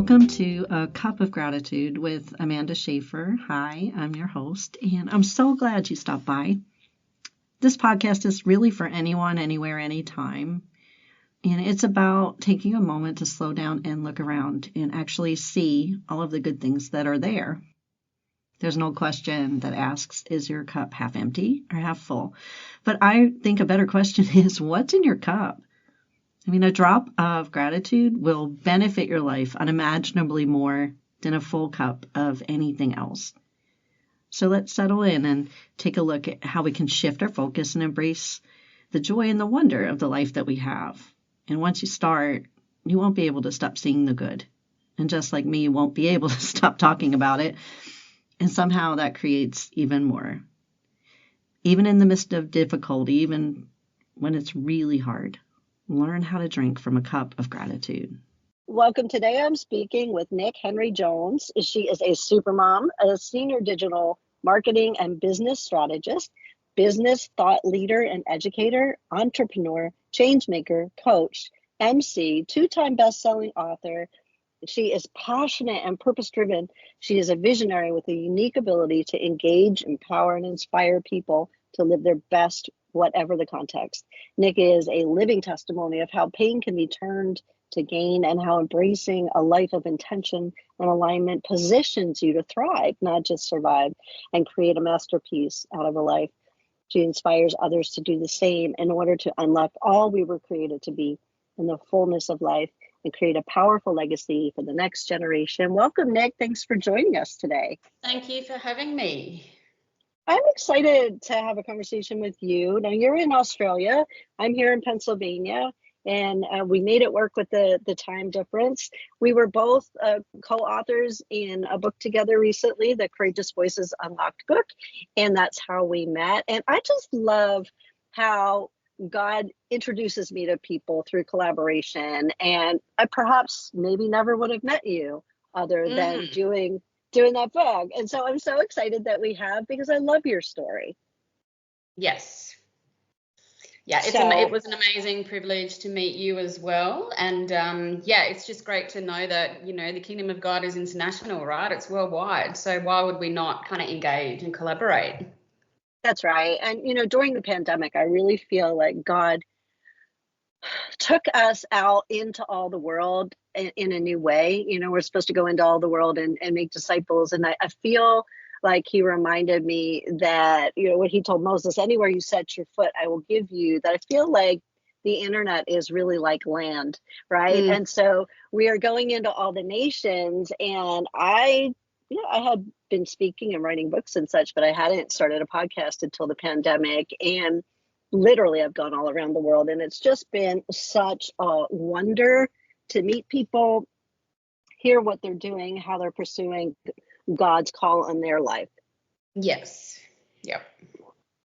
Welcome to A Cup of Gratitude with Amanda Schaefer. Hi, I'm your host, and I'm so glad you stopped by. This podcast is really for anyone, anywhere, anytime, and it's about taking a moment to slow down and look around and actually see all of the good things that are there. There's no question that asks, is your cup half empty or half full? But I think a better question is, what's in your cup? I mean, a drop of gratitude will benefit your life unimaginably more than a full cup of anything else. So let's settle in and take a look at how we can shift our focus and embrace the joy and the wonder of the life that we have. And once you start, you won't be able to stop seeing the good. And just like me, you won't be able to stop talking about it. And somehow that creates even more. Even in the midst of difficulty, even when it's really hard. Learn how to drink from a cup of gratitude. Welcome. Today I'm speaking with Nic Henry Jones. She is a supermom, a senior digital marketing and business strategist, business thought leader and educator, entrepreneur, changemaker, coach, MC, two-time best-selling author. She is passionate and purpose-driven. She is a visionary with a unique ability to engage, empower, and inspire people to live their best, whatever the context. Nic is a living testimony of how pain can be turned to gain and how embracing a life of intention and alignment positions you to thrive, not just survive, and create a masterpiece out of a life. She inspires others to do the same in order to unlock all we were created to be in the fullness of life and create a powerful legacy for the next generation. Welcome, Nic. Thanks for joining us today. Thank you for having me. I'm excited to have a conversation with you. Now, you're in Australia. I'm here in Pennsylvania, and we made it work with the time difference. We were both co-authors in a book together recently, the Courageous Voices Unlocked book, and that's how we met. And I just love how God introduces me to people through collaboration, and I perhaps maybe never would have met you other than doing that book. And so I'm so excited that we have, because I love your story. Yes. Yeah, it was an amazing privilege to meet you as well. And it's just great to know that, the kingdom of God is international, right? It's worldwide. So why would we not kind of engage and collaborate? That's right. And, during the pandemic, I really feel like God took us out into all the world in a new way. We're supposed to go into all the world and make disciples. And I feel like he reminded me that, what he told Moses, anywhere you set your foot, I will give you. That I feel like the internet is really like land, right? And so we are going into all the nations. And I had been speaking and writing books and such, but I hadn't started a podcast until the pandemic. And literally, I've gone all around the world, and it's just been such a wonder to meet people, hear what they're doing, how they're pursuing God's call on their life. Yes. Yep.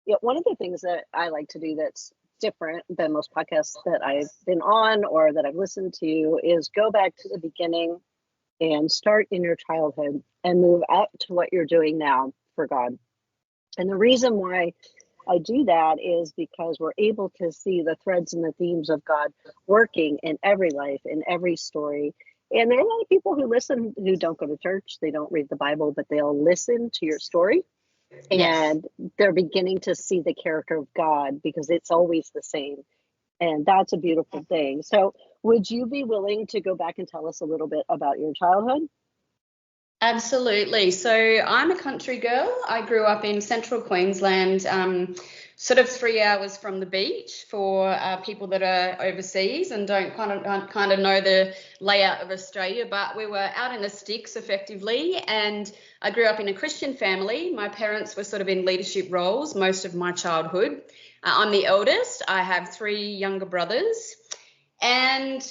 Yeah. One of the things that I like to do that's different than most podcasts that I've been on or that I've listened to is go back to the beginning and start in your childhood and move up to what you're doing now for God. And the reason why I do that is because we're able to see the threads and the themes of God working in every life, in every story. And there are a lot of people who listen who don't go to church, they don't read the Bible, but they'll listen to your story. And they're beginning to see the character of God because it's always the same. And that's a beautiful thing. So would you be willing to go back and tell us a little bit about your childhood? Absolutely. So I'm a country girl. I grew up in central Queensland, sort of 3 hours from the beach for people that are overseas and don't kind of know the layout of Australia. But we were out in the sticks effectively, and I grew up in a Christian family. My parents were sort of in leadership roles most of my childhood. I'm the eldest. I have 3 younger brothers. And,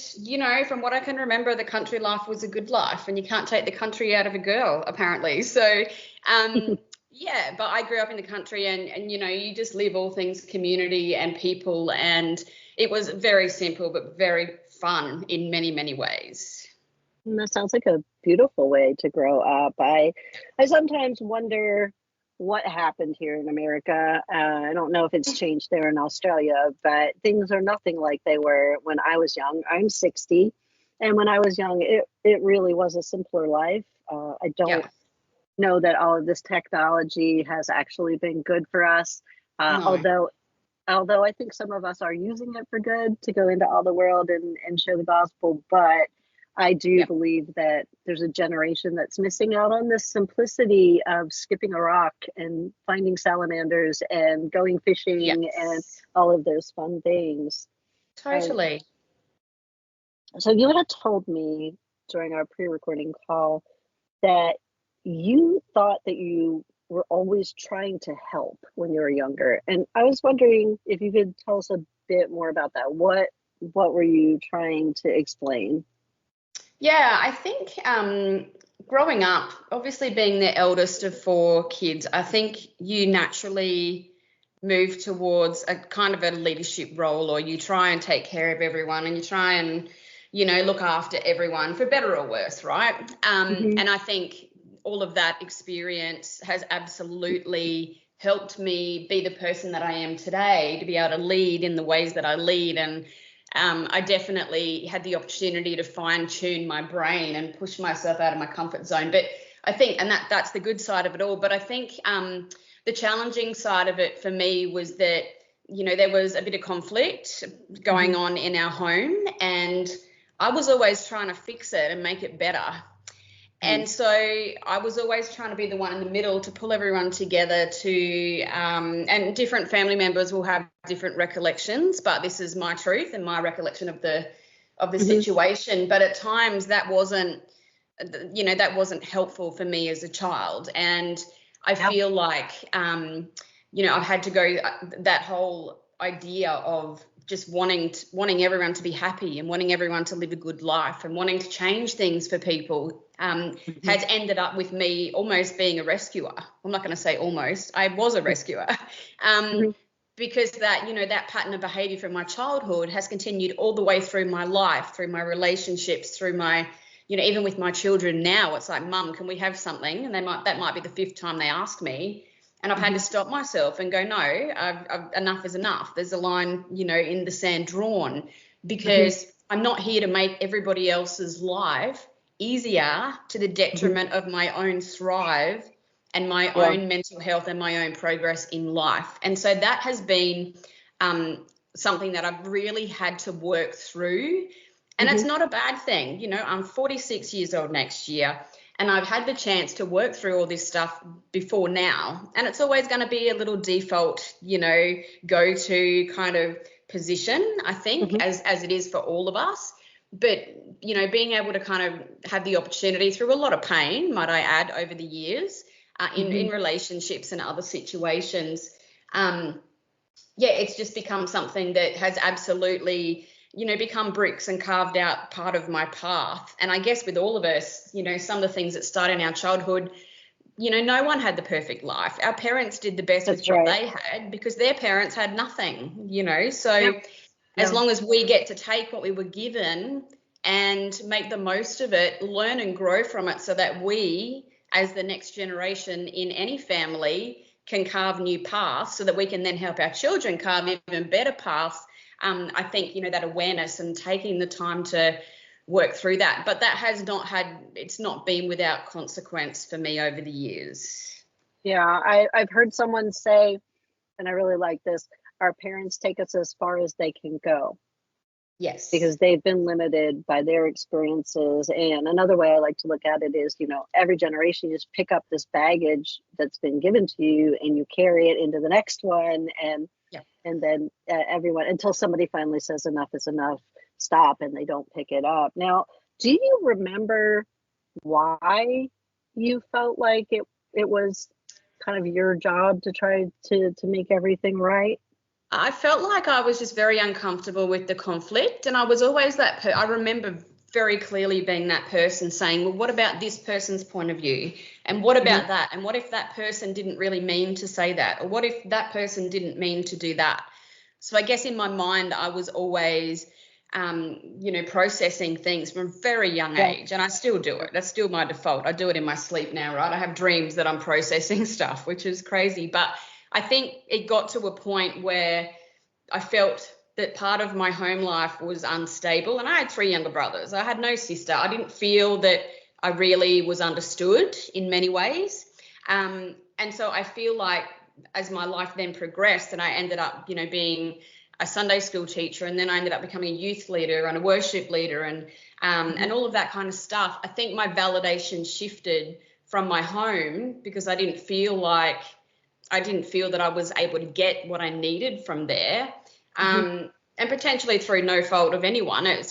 from what I can remember, the country life was a good life, and you can't take the country out of a girl, apparently. So, but I grew up in the country and, you just live all things community and people. And it was very simple, but very fun in many, many ways. And that sounds like a beautiful way to grow up. I sometimes wonder what happened here in America. I don't know if it's changed there in Australia, but things are nothing like they were when I was young. I'm 60, And when I was young, it really was a simpler life. I don't Yeah. know that all of this technology has actually been good for us. No. Although I think some of us are using it for good to go into all the world and share the gospel, but I do Yeah. believe that there's a generation that's missing out on this simplicity of skipping a rock and finding salamanders and going fishing and Yes. all of those fun things. Uh, Totally. so you had told me during our pre-recording call that you thought that you were always trying to help when you were younger. And I was wondering if you could tell us a bit more about that. What were you trying to explain? Yeah, I think growing up, obviously being the eldest of 4 kids, I think you naturally move towards a kind of a leadership role, or you try and take care of everyone and you try and, look after everyone for better or worse, right? Hmm. And I think all of that experience has absolutely helped me be the person that I am today, to be able to lead in the ways that I lead. And I definitely had the opportunity to fine tune my brain and push myself out of my comfort zone. But I think, and that's the good side of it all. But I think the challenging side of it for me was that, there was a bit of conflict going Hmm. on in our home, and I was always trying to fix it and make it better. And so I was always trying to be the one in the middle to pull everyone together and different family members will have different recollections, but this is my truth and my recollection of the Hmm. situation. But at times that wasn't helpful for me as a child. And I Yeah. feel like, I've had to go that whole idea of just wanting everyone to be happy and wanting everyone to live a good life and wanting to change things for people Hmm. has ended up with me almost being a rescuer. I'm not going to say almost. I was a rescuer. Hmm. Because that pattern of behavior from my childhood has continued all the way through my life, through my relationships, through my, even with my children now. It's like, Mum, can we have something? And that might be the 5th time they ask me. And I've had to stop myself and go, no, enough is enough. There's a line, in the sand drawn, Hmm. because I'm not here to make everybody else's life easier to the Hmm. detriment of my own thrive and my Yeah. own mental health and my own progress in life. And so that has been something that I've really had to work through. And it's Hmm. not a bad thing. I'm 46 years old next year, and I've had the chance to work through all this stuff before now. And it's always going to be a little default, go-to kind of position, I think, Hmm. as it is for all of us. But, being able to kind of have the opportunity through a lot of pain, might I add, over the years, in relationships and other situations, it's just become something that has absolutely, become bricks and carved out part of my path. And I guess with all of us, some of the things that start in our childhood, no one had the perfect life. Our parents did the best with That's what right. they had because their parents had nothing, Yeah. So as Yeah. long as we get to take what we were given and make the most of it, learn and grow from it so that we, as the next generation in any family, can carve new paths so that we can then help our children carve even better paths. I think, that awareness and taking the time to work through that. But that it's not been without consequence for me over the years. Yeah. I've heard someone say, and I really like this, our parents take us as far as they can go, Yes. because they've been limited by their experiences. And another way I like to look at it is, every generation, you just pick up this baggage that's been given to you and you carry it into the next one. Yeah. And then everyone, until somebody finally says enough is enough, stop, and they don't pick it up. Now, do you remember why you felt like it was kind of your job to try to make everything right? I felt like I was just very uncomfortable with the conflict, and I was always I remember very clearly being that person saying, well, what about this person's point of view? And what Hmm. about that? And what if that person didn't really mean to say that? Or what if that person didn't mean to do that? So I guess in my mind, I was always, processing things from a very young Yeah. age, and I still do it. That's still my default. I do it in my sleep now, right? I have dreams that I'm processing stuff, which is crazy. But I think it got to a point where I felt that part of my home life was unstable, and I had 3 younger brothers. I had no sister. I didn't feel that I really was understood in many ways. And so I feel like as my life then progressed, and I ended up, being a Sunday school teacher, and then I ended up becoming a youth leader and a worship leader, and all of that kind of stuff. I think my validation shifted from my home because I didn't feel that I was able to get what I needed from there. And potentially through no fault of anyone. It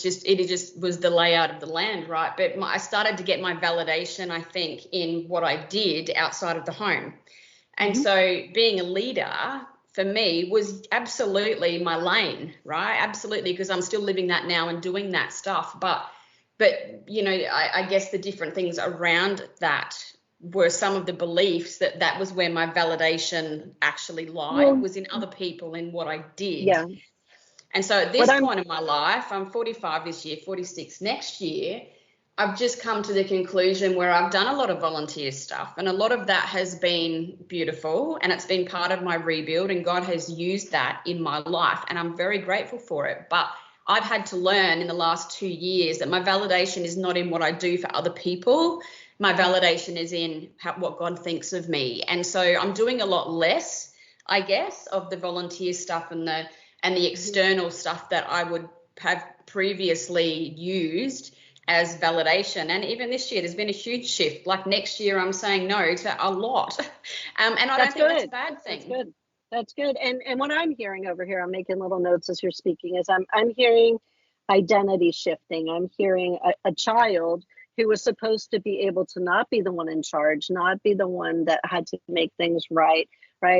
just was the layout of the land, right? But I started to get my validation, I think, in what I did outside of the home. And so being a leader for me was absolutely my lane, right? Absolutely, because I'm still living that now and doing that stuff. But I guess the different things around that were some of the beliefs that was where my validation actually lied, was in other people, in what I did. Yeah. And so at this point in my life, I'm 45 this year, 46 next year, I've just come to the conclusion where I've done a lot of volunteer stuff, and a lot of that has been beautiful, and it's been part of my rebuild, and God has used that in my life, and I'm very grateful for it. But I've had to learn in the last 2 years that my validation is not in what I do for other people. My validation is in what God thinks of me. And so I'm doing a lot less, I guess, of the volunteer stuff and the external stuff that I would have previously used as validation. And even this year, there's been a huge shift. Like next year, I'm saying no to a lot. And I don't think that's a bad thing. That's good. And what I'm hearing over here, I'm making little notes as you're speaking, is I'm hearing identity shifting. I'm hearing a child who was supposed to be able to not be the one in charge, not be the one that had to make things right,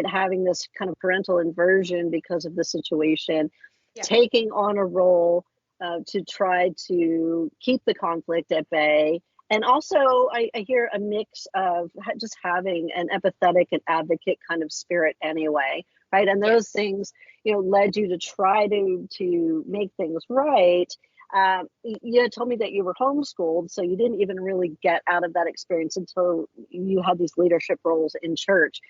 having this kind of parental inversion because of the situation, taking on a role to try to keep the conflict at bay. And also I hear a mix of just having an empathetic and advocate kind of spirit anyway, right? And those things, led you to try to make things right. You had told me that you were homeschooled, so you didn't even really get out of that experience until you had these leadership roles in church.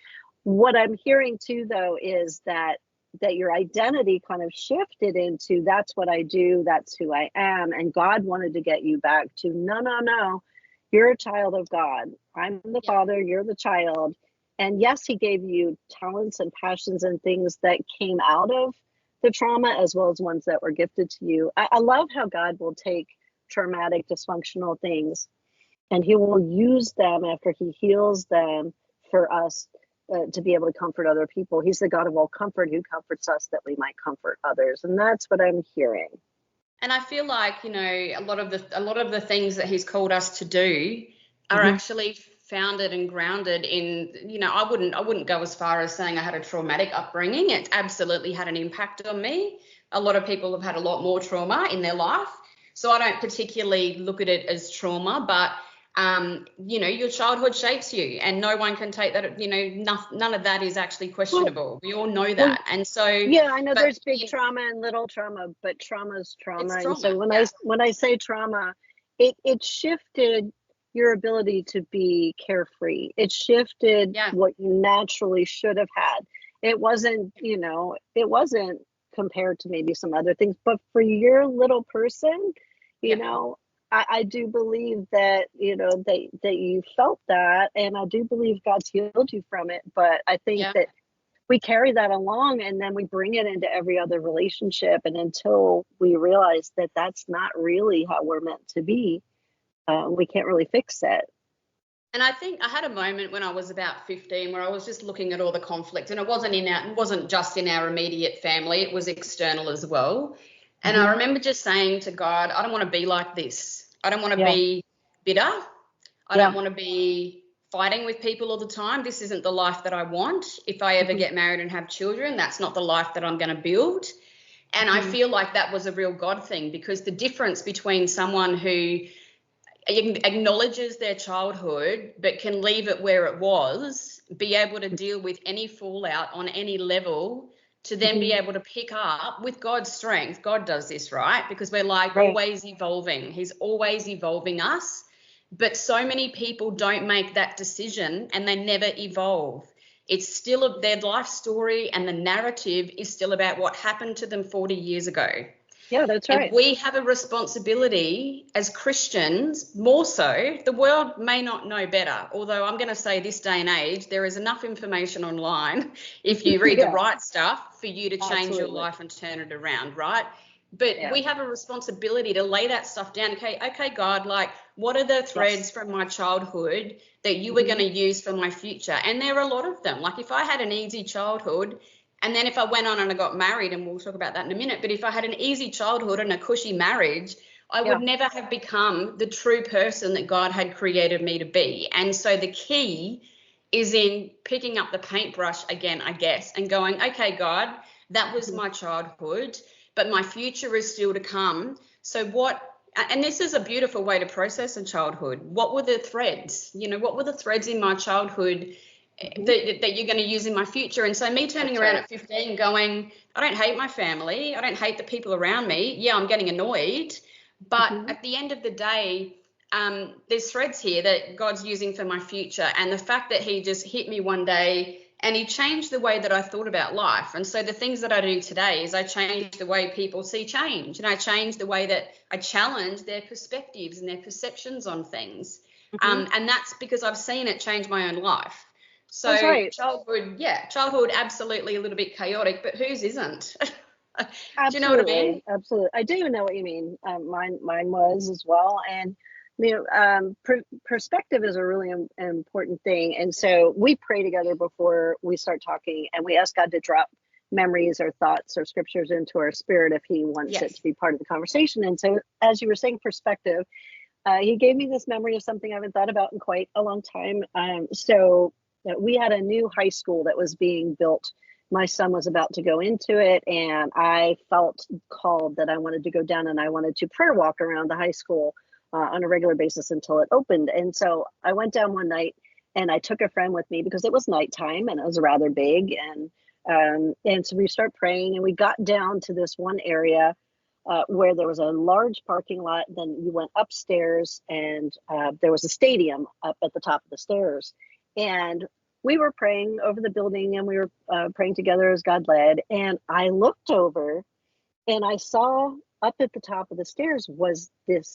What I'm hearing too, though, is that your identity kind of shifted into that's what I do, that's who I am. And God wanted to get you back to no, you're a child of God. I'm the father, you're the child. And yes, he gave you talents and passions and things that came out of the trauma, as well as ones that were gifted to you. I love how God will take traumatic, dysfunctional things and he will use them after he heals them for us to be able to comfort other people. He's the God of all comfort who comforts us that we might comfort others. And that's what I'm hearing. And I feel like, a lot of the things that he's called us to do are actually founded and grounded in, I wouldn't go as far as saying I had a traumatic upbringing. It absolutely had an impact on me. A lot of people have had a lot more trauma in their life. So I don't particularly look at it as trauma, but your childhood shapes you, and no one can take that, none of that is actually questionable. We all know that. And so I know there's big trauma and little trauma, but trauma's trauma. And so when I say trauma, it shifted your ability to be carefree. It shifted what you naturally should have had. It wasn't compared to maybe some other things, but for your little person, I do believe that, that you felt that, and I do believe God's healed you from it. But I think that we carry that along, and then we bring it into every other relationship. And until we realize that that's not really how we're meant to be, we can't really fix it. And I think I had a moment when I was about 15 where I was just looking at all the conflict, and it wasn't just in our immediate family, it was external as well. And I remember just saying to God, I don't want to be like this. I don't want to be bitter. I don't want to be fighting with people all the time. This isn't the life that I want. If I ever get married and have children, that's not the life that I'm going to build. And I feel like that was a real God thing, because the difference between someone who acknowledges their childhood but can leave it where it was, be able to deal with any fallout on any level, to then be able to pick up with God's strength. God does this, right? Because we're always evolving. He's always evolving us. But so many people don't make that decision, and they never evolve. It's still their life story, and the narrative is still about what happened to them 40 years ago. Yeah, that's right. And we have a responsibility as Christians, more so. The world may not know better, although I'm going to say this day and age, there is enough information online, if you read the right stuff, for you to change your life and turn it around, right? But we have a responsibility to lay that stuff down. Okay, God, like, what are the threads from my childhood that you were going to use for my future? And there are a lot of them. Like, if I had an easy childhood, and then if I went on and I got married, and we'll talk about that in a minute, but if I had an easy childhood and a cushy marriage, I would never have become the true person that God had created me to be. And so the key is in picking up the paintbrush again, I guess, and going, okay, God, that was my childhood, but my future is still to come. So and this is a beautiful way to process a childhood. What were the threads? What were the threads in my childhood that you're going to use in my future? And so me turning around at 15 going, I don't hate my family. I don't hate the people around me. Yeah, I'm getting annoyed. But at the end of the day, there's threads here that God's using for my future. And the fact that he just hit me one day and he changed the way that I thought about life. And so the things that I do today is I change the way people see change, and I change the way that I challenge their perspectives and their perceptions on things. And that's because I've seen it change my own life. So childhood, absolutely a little bit chaotic, but whose isn't? Do you know what I mean? Absolutely. I do know what you mean. Mine was as well. And perspective is a really important thing. And so we pray together before we start talking, and we ask God to drop memories or thoughts or scriptures into our spirit if he wants it to be part of the conversation. And so, as you were saying, perspective, he gave me this memory of something I haven't thought about in quite a long time. So we had a new high school that was being built. My son was about to go into it, and I felt called that I wanted to go down and I wanted to prayer walk around the high school on a regular basis until it opened. And so I went down one night, and I took a friend with me because it was nighttime and it was rather big. And so we start praying, and we got down to this one area where there was a large parking lot. Then you went upstairs, and there was a stadium up at the top of the stairs. And we were praying over the building, and we were praying together as God led. And I looked over, and I saw up at the top of the stairs was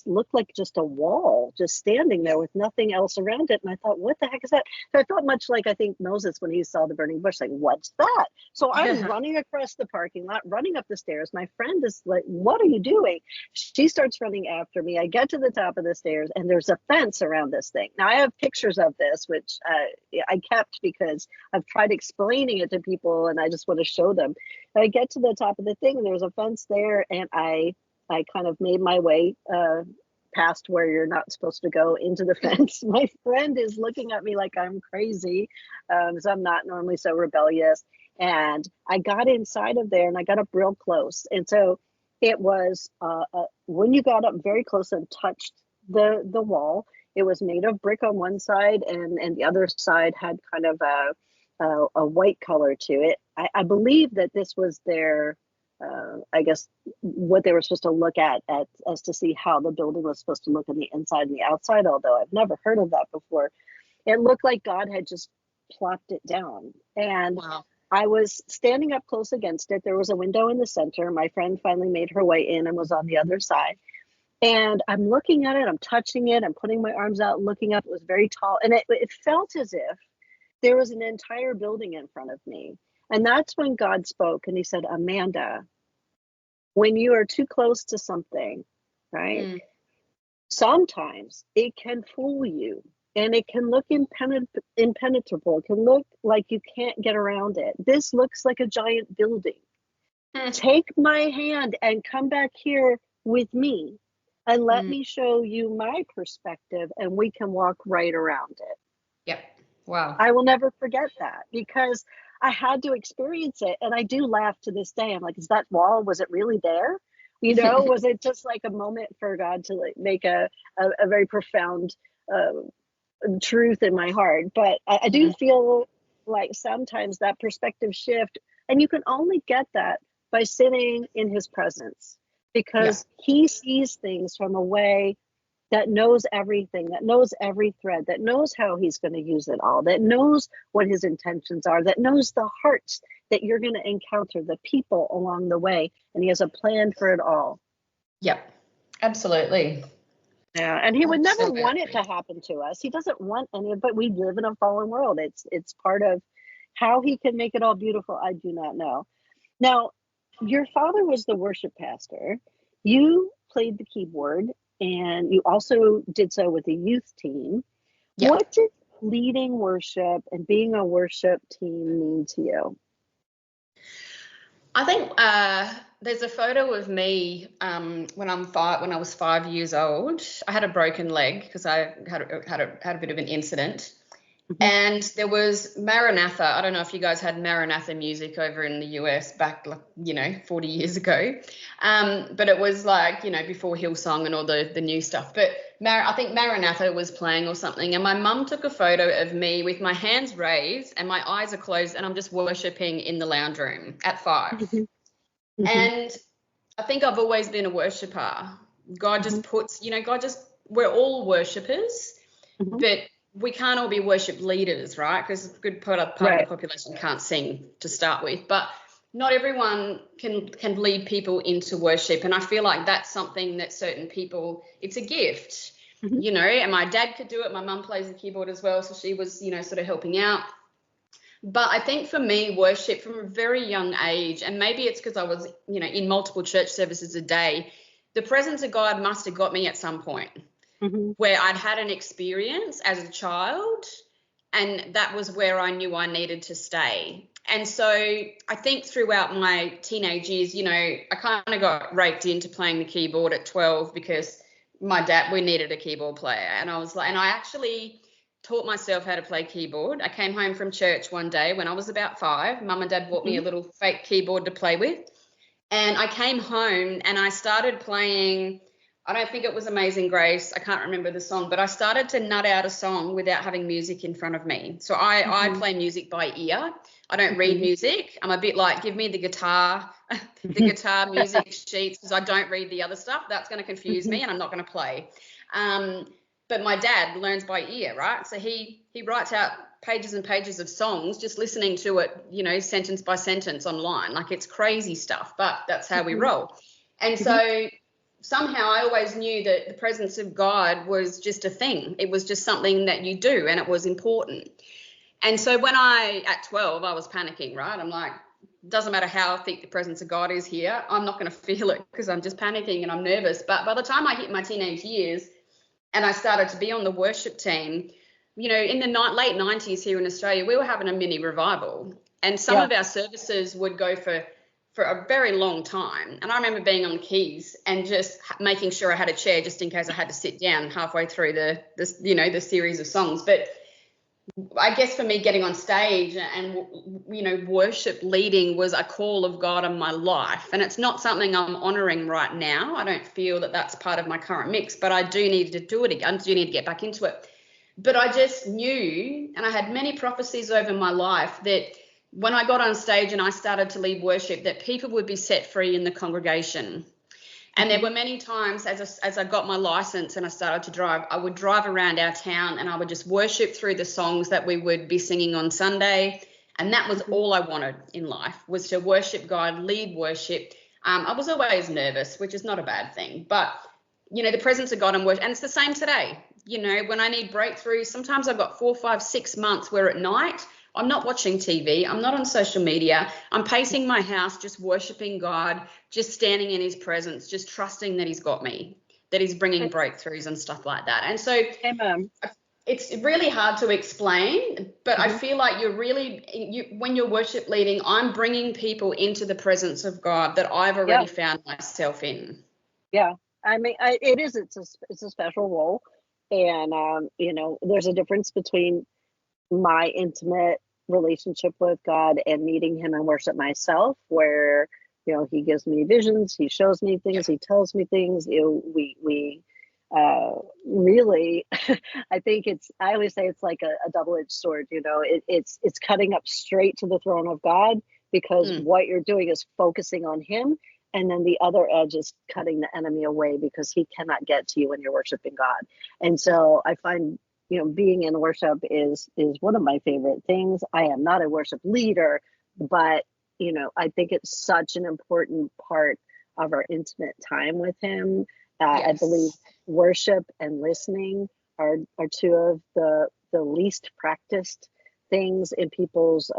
looked like just a wall just standing there with nothing else around it. And I thought, what the heck is that? So I felt much like, I think, Moses when he saw the burning bush, like, what's that? So I'm running across the parking lot, running up the stairs. My friend is like, what are you doing? She starts running after me. I get to the top of the stairs, and there's a fence around this thing. Now I have pictures of this, which I kept because I've tried explaining it to people, and I just want to show them. I get to the top of the thing, and there's a fence there, and I kind of made my way past where you're not supposed to go into the fence. My friend is looking at me like I'm crazy, because I'm not normally so rebellious. And I got inside of there, and I got up real close. And so it was when you got up very close and touched the wall, it was made of brick on one side, and the other side had kind of a white color to it. I believe that this was their I guess what they were supposed to look at as to see how the building was supposed to look on the inside and the outside, although I've never heard of that before. It looked like God had just plopped it down. And I was standing up close against it. There was a window in the center. My friend finally made her way in and was on the other side. And I'm looking at it, I'm touching it, I'm putting my arms out, looking up. It was very tall. And it felt as if there was an entire building in front of me. And that's when God spoke, and he said, Amanda, when you are too close to something, right? Sometimes it can fool you, and it can look impenetrable. It can look like you can't get around it. This looks like a giant building. Take my hand and come back here with me, and let me show you my perspective, and we can walk right around it. Yep. Wow. I will never forget that, because I had to experience it. And I do laugh to this day. I'm like, is that wall, was it really there? Was it just like a moment for God to like make a very profound truth in my heart? But I do feel like sometimes that perspective shift, and you can only get that by sitting in his presence, because he sees things from a way that knows everything, that knows every thread, that knows how he's going to use it all, that knows what his intentions are, that knows the hearts that you're going to encounter, the people along the way, and he has a plan for it all. Yep, absolutely. Yeah, and he would never want it to happen to us. He doesn't want any of it, but we live in a fallen world. It's part of how he can make it all beautiful. I do not know. Now, your father was the worship pastor. You played the keyboard, and you also did so with a youth team. Yep. What did leading worship and being a worship team mean to you? I think there's a photo of me when I was 5 years old. I had a broken leg because I had a bit of an incident. Mm-hmm. And there was Maranatha. I don't know if you guys had Maranatha music over in the US back, 40 years ago. But it was before Hillsong and all the new stuff. But I think Maranatha was playing or something. And my mum took a photo of me with my hands raised and my eyes are closed and I'm just worshiping in the lounge room at 5. Mm-hmm. Mm-hmm. And I think I've always been a worshiper. God just puts, we're all worshipers, mm-hmm. but we can't all be worship leaders, right? Because a good part of the population can't sing to start with. But not everyone can lead people into worship. And I feel like that's something that certain people, it's a gift, mm-hmm. And my dad could do it. My mum plays the keyboard as well. So she was, sort of helping out. But I think for me, worship from a very young age, and maybe it's because I was, in multiple church services a day, the presence of God must have got me at some point. Mm-hmm. Where I'd had an experience as a child, and that was where I knew I needed to stay. And so I think throughout my teenage years, I kind of got raked into playing the keyboard at 12 because we needed a keyboard player. And I actually taught myself how to play keyboard. I came home from church one day when I was about 5. Mum and Dad bought me a little fake keyboard to play with. And I came home and I started playing. I don't think it was Amazing Grace. I can't remember the song, but I started to nut out a song without having music in front of me. So I play music by ear. I don't read music. I'm a bit like, give me the guitar music sheets because I don't read the other stuff. That's going to confuse me and I'm not going to play. But my dad learns by ear, right? So he writes out pages and pages of songs, just listening to it, sentence by sentence online. Like it's crazy stuff, but that's how we roll. And so somehow I always knew that the presence of God was just a thing. It was just something that you do, and it was important. And so at 12, I was panicking, right? I'm like, doesn't matter how thick the presence of God is here, I'm not going to feel it because I'm just panicking and I'm nervous. But by the time I hit my teenage years and I started to be on the worship team, in the late 90s here in Australia, we were having a mini revival. And some of our services would go for a very long time. And I remember being on the keys and just making sure I had a chair just in case I had to sit down halfway through the series of songs. But I guess for me, getting on stage and, worship leading was a call of God in my life. And it's not something I'm honoring right now. I don't feel that that's part of my current mix, but I do need to do it again. I do need to get back into it. But I just knew, and I had many prophecies over my life, that when I got on stage and I started to lead worship, that people would be set free in the congregation. And there were many times as I got my license and I started to drive, I would drive around our town and I would just worship through the songs that we would be singing on Sunday. And that was all I wanted in life, was to worship God, lead worship. I was always nervous, which is not a bad thing. But, the presence of God and worship, and it's the same today. When I need breakthroughs, sometimes I've got 4, 5, 6 months where at night I'm not watching TV. I'm not on social media. I'm pacing my house, just worshiping God, just standing in his presence, just trusting that he's got me, that he's bringing breakthroughs and stuff like that. And so it's really hard to explain, but I feel like when you're worship leading, I'm bringing people into the presence of God that I've already found myself in. Yeah. I mean, it's a special role. And, there's a difference between my intimate relationship with God and meeting him in worship myself, where, he gives me visions, he shows me things, he tells me things. We really, I always say it's like a double-edged sword. It's cutting up straight to the throne of God, because what you're doing is focusing on him And then the other edge is cutting the enemy away because he cannot get to you when you're worshiping God. And so I find, being in worship is one of my favorite things. I am not a worship leader, but, I think it's such an important part of our intimate time with him. Yes. I believe worship and listening are two of the least practiced things in people's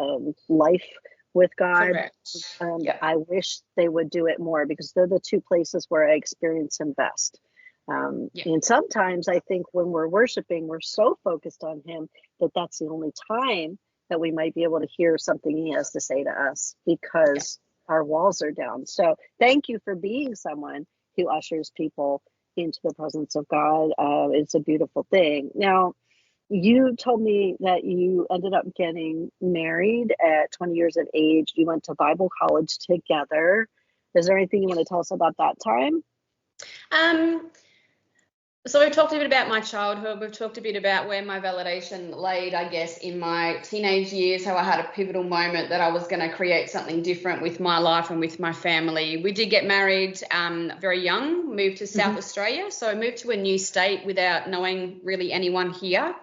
life with God. Correct. Yeah. I wish they would do it more because they're the two places where I experience him best. And sometimes I think when we're worshiping, we're so focused on him that that's the only time that we might be able to hear something he has to say to us because our walls are down. So thank you for being someone who ushers people into the presence of God. It's a beautiful thing. Now, you told me that you ended up getting married at 20 years of age. You went to Bible college together. Is there anything you want to tell us about that time? So we've talked a bit about my childhood. We've talked a bit about where my validation laid, I guess, in my teenage years, how I had a pivotal moment that I was going to create something different with my life and with my family. We did get married very young, moved to South Australia. So I moved to a new state without knowing really anyone here.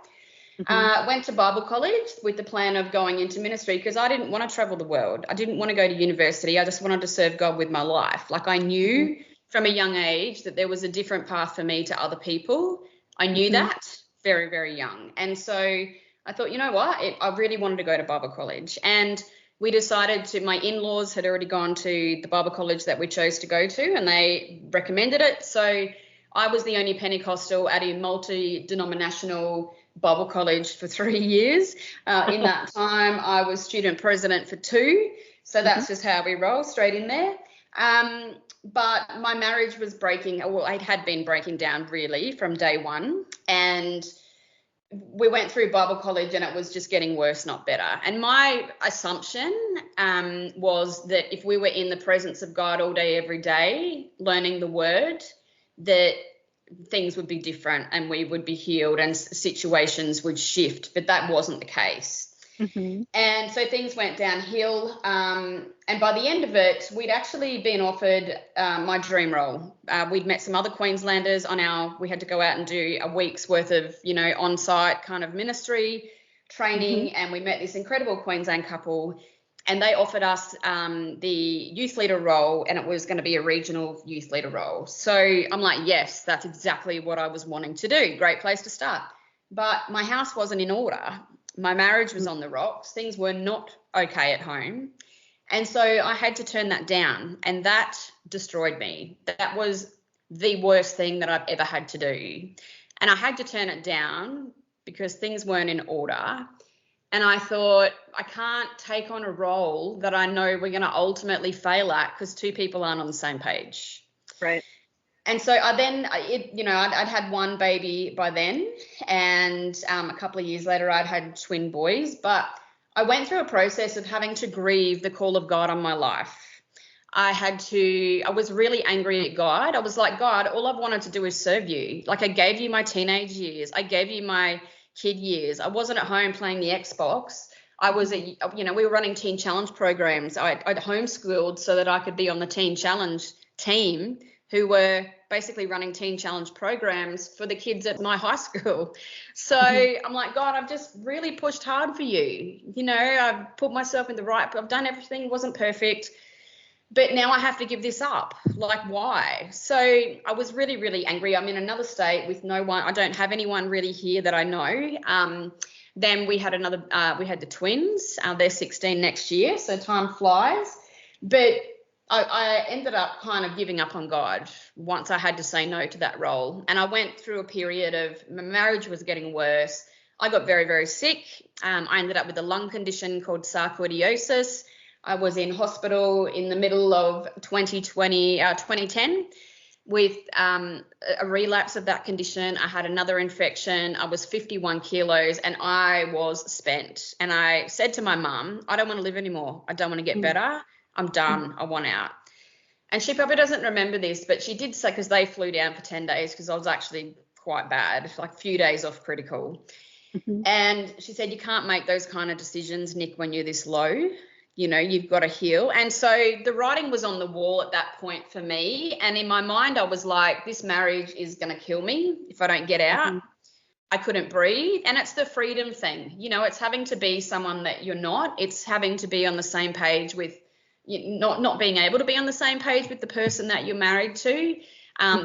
Went to Bible college with the plan of going into ministry because I didn't want to travel the world. I didn't want to go to university. I just wanted to serve God with my life. Like I knew from a young age that there was a different path for me to other people. I knew that very, very young. And so I thought, you know what, I really wanted to go to Bible college. And we decided to, my in-laws had already gone to the Bible college that we chose to go to and they recommended it. So I was the only Pentecostal at a multi-denominational Bible college for 3 years. In that time, I was student president for 2. So that's just how we roll, straight in there. But my marriage was it had been breaking down really from day one. And we went through Bible college and it was just getting worse, not better. And my assumption was that if we were in the presence of God all day, every day, learning the word, that things would be different and we would be healed and situations would shift. But that wasn't the case. And so things went downhill. And by the end of it, we'd actually been offered my dream role. We'd met some other Queenslanders we had to go out and do a week's worth of, on-site kind of ministry training. And we met this incredible Queensland couple and they offered us the youth leader role and it was going to be a regional youth leader role. So I'm like, yes, that's exactly what I was wanting to do. Great place to start. But my house wasn't in order. My marriage was on the rocks. Things were not okay at home. And so I had to turn that down and that destroyed me. That was the worst thing that I've ever had to do. And I had to turn it down because things weren't in order. And I thought, I can't take on a role that I know we're going to ultimately fail at because 2 people aren't on the same page. Right. And so I'd had one baby by then and a couple of years later I'd had twin boys, but I went through a process of having to grieve the call of God on my life. I was really angry at God. I was like, God, all I've wanted to do is serve you. Like I gave you my teenage years. I gave you my kid years. I wasn't at home playing the Xbox. I was, we were running teen challenge programs. I'd homeschooled so that I could be on the teen challenge team who were basically running teen challenge programs for the kids at my high school. So I'm like, God, I've just really pushed hard for you. I've put myself in I've done everything, wasn't perfect, but now I have to give this up. Like, why? So I was really, really angry. I'm in another state with no one. I don't have anyone really here that I know. Then we had we had the twins. They're 16 next year. So time flies. But I ended up kind of giving up on God once I had to say no to that role. And I went through a period of my marriage was getting worse. I got very, very sick. I ended up with a lung condition called sarcoidosis. I was in hospital in the middle of 2010 with a relapse of that condition. I had another infection. I was 51 kilos and I was spent. And I said to my mum, I don't want to live anymore. I don't want to get better. I'm done. I want out. And she probably doesn't remember this, but she did say, because they flew down for 10 days because I was actually quite bad, like a few days off critical. And she said, you can't make those kind of decisions, Nic, when you're this low. you've got to heal. And so the writing was on the wall at that point for me. And in my mind, I was like, this marriage is going to kill me if I don't get out. I couldn't breathe. And it's the freedom thing. It's having to be someone that you're not. It's having to be on the same page with not being able to be on the same page with the person that you're married to.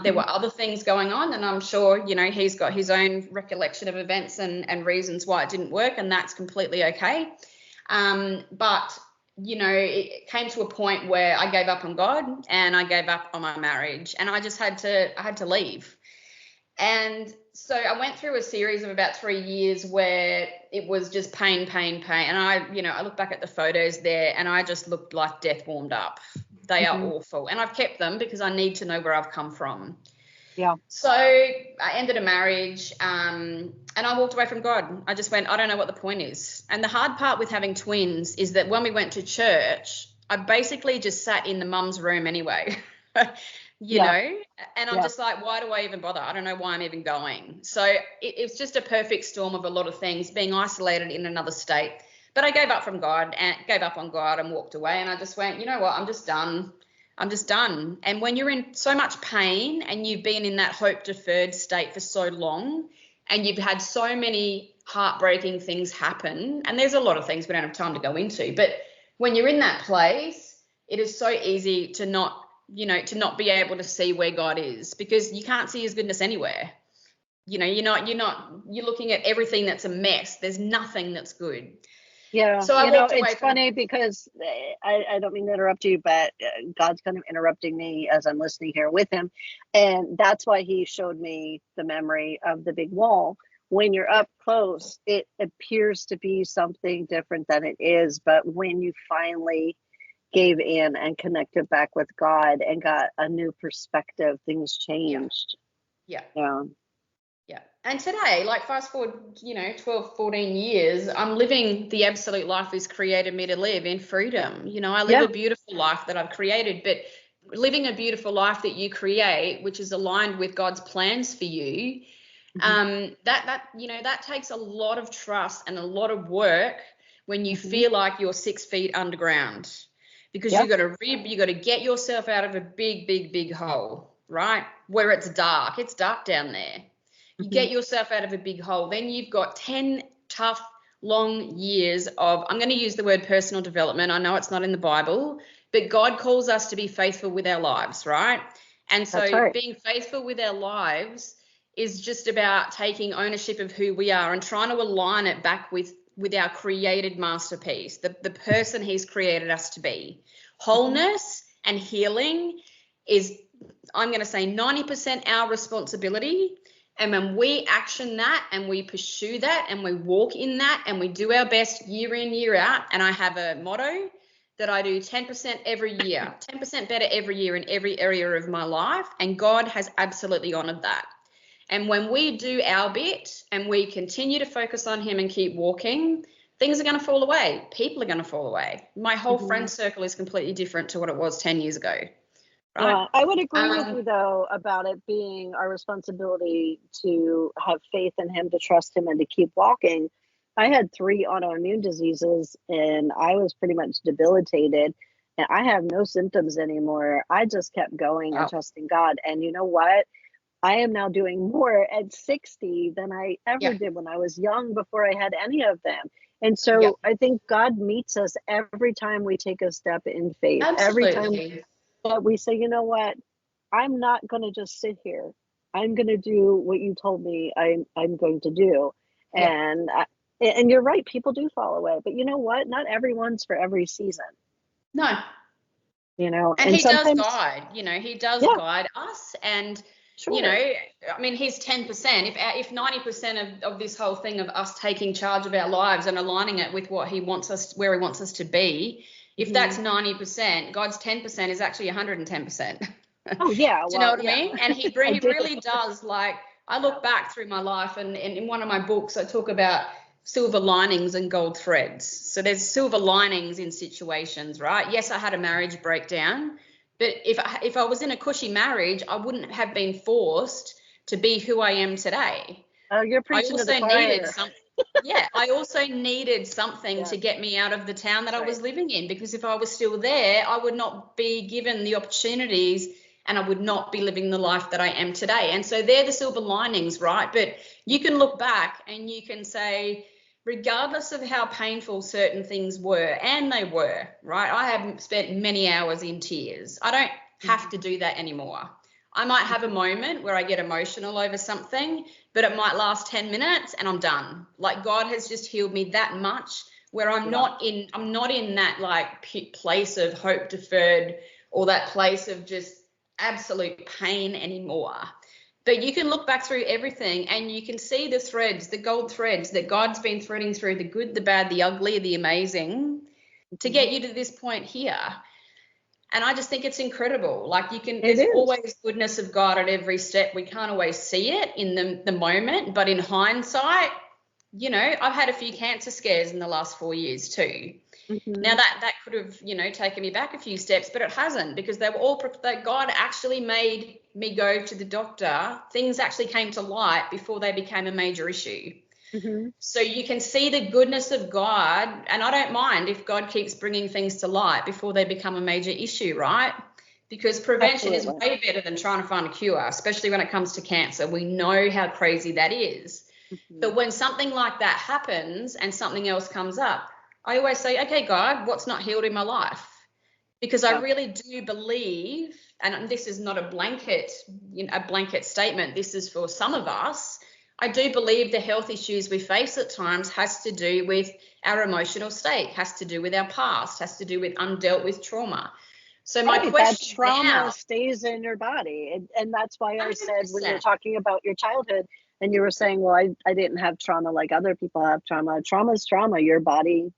There were other things going on, and I'm sure, he's got his own recollection of events and reasons why it didn't work, and that's completely okay. But it came to a point where I gave up on God and I gave up on my marriage, and I just had to leave. And so I went through a series of about 3 years where it was just pain. And I look back at the photos there and I just looked like death warmed up. They are awful. And I've kept them because I need to know where I've come from. Yeah. So I ended a marriage and I walked away from God. I just went, I don't know what the point is. And the hard part with having twins is that when we went to church, I basically just sat in the mum's room anyway. you know, and I'm just like, why do I even bother? I don't know why I'm even going. So it was just a perfect storm of a lot of things, being isolated in another state. But I gave up on God and walked away. And I just went, you know what, I'm just done. And when you're in so much pain and you've been in that hope deferred state for so long and you've had so many heartbreaking things happen, and there's a lot of things we don't have time to go into, but when you're in that place, it is so easy to not be able to see where God is, because you can't see his goodness anywhere. You're looking at everything that's a mess. There's nothing that's good. Yeah. So I walked away. It's funny because I don't mean to interrupt you, but God's kind of interrupting me as I'm listening here with him. And that's why he showed me the memory of the big wall. When you're up close, it appears to be something different than it is. But when you finally gave in and connected back with God and got a new perspective, things changed. Yeah. And today, like fast forward, 12, 14 years, I'm living the absolute life he's created me to live in freedom. I live a beautiful life that I've created, but living a beautiful life that you create, which is aligned with God's plans for you, that takes a lot of trust and a lot of work when you feel like you're 6 feet underground. Because you got to get yourself out of a big hole, right? Where it's dark down there. You get yourself out of a big hole. Then you've got 10 tough, long years of, I'm going to use the word personal development. I know it's not in the Bible, but God calls us to be faithful with our lives, right? And so being faithful with our lives is just about taking ownership of who we are and trying to align it back with our created masterpiece, the person he's created us to be. Wholeness and healing is, I'm going to say, 90% our responsibility. And when we action that and we pursue that and we walk in that and we do our best year in, year out, and I have a motto that I do 10% every year, 10% better every year in every area of my life, and God has absolutely honored that. And when we do our bit and we continue to focus on him and keep walking, things are going to fall away. People are going to fall away. My whole friend circle is completely different to what it was 10 years ago. Right? Yeah, I would agree with you, though, about it being our responsibility to have faith in him, to trust him, and to keep walking. I had 3 autoimmune diseases, and I was pretty much debilitated, and I have no symptoms anymore. I just kept going and trusting God. And you know what? I am now doing more at 60 than I ever did when I was young, before I had any of them. And so I think God meets us every time we take a step in faith. Absolutely. Every time that we say, you know what, I'm not going to just sit here. I'm going to do what you told me I'm going to do. And you're right, people do fall away. But you know what? Not everyone's for every season. No. And he does guide. He does guide us. And he's 10%. If 90% of this whole thing of us taking charge of our lives and aligning it with what he wants us, where he wants us to be, if that's 90%, God's 10% is actually 110%. Oh yeah. Do you know what I mean? And he really does. Like, I look back through my life, and in one of my books, I talk about silver linings and gold threads. So there's silver linings in situations, right? Yes, I had a marriage breakdown. But if I was in a cushy marriage, I wouldn't have been forced to be who I am today. Oh, you're preaching to the choir. Yeah, I also needed something Yeah. to get me out of the town that That's I was right. living in, because if I was still there, I would not be given the opportunities and I would not be living the life that I am today. And so they're the silver linings, right? But you can look back and you can say, regardless of how painful certain things were, and they were, right? I have spent many hours in tears. I don't have to do that anymore. I might have a moment where I get emotional over something, but it might last 10 minutes and I'm done. Like, God has just healed me that much, where I'm not in that like place of hope deferred, or that place of just absolute pain anymore. But you can look back through everything and you can see the threads, the gold threads that God's been threading through, the good, the bad, the ugly, the amazing, to get you to this point here. And I just think it's incredible. Like, there's always goodness of God at every step. We can't always see it in the moment, but in hindsight, you know, I've had a few cancer scares in the last 4 years too. Now that could have, you know, taken me back a few steps, but it hasn't, because they were all, that God actually made me go to the doctor. Things actually came to light before they became a major issue. So you can see the goodness of God, and I don't mind if God keeps bringing things to light before they become a major issue, right? Because prevention is way better than trying to find a cure, especially when it comes to cancer. We know how crazy that is. But when something like that happens and something else comes up, I always say, okay, God, what's not healed in my life? Because I really do believe, and this is not a blanket statement, this is for some of us, I do believe the health issues we face at times has to do with our emotional state, has to do with our past, has to do with undealt with trauma. So my question, that trauma stays in your body. And that's why I 100%. said, when you're talking about your childhood and you were saying, well, I didn't have trauma like other people have trauma. Trauma is trauma. Your body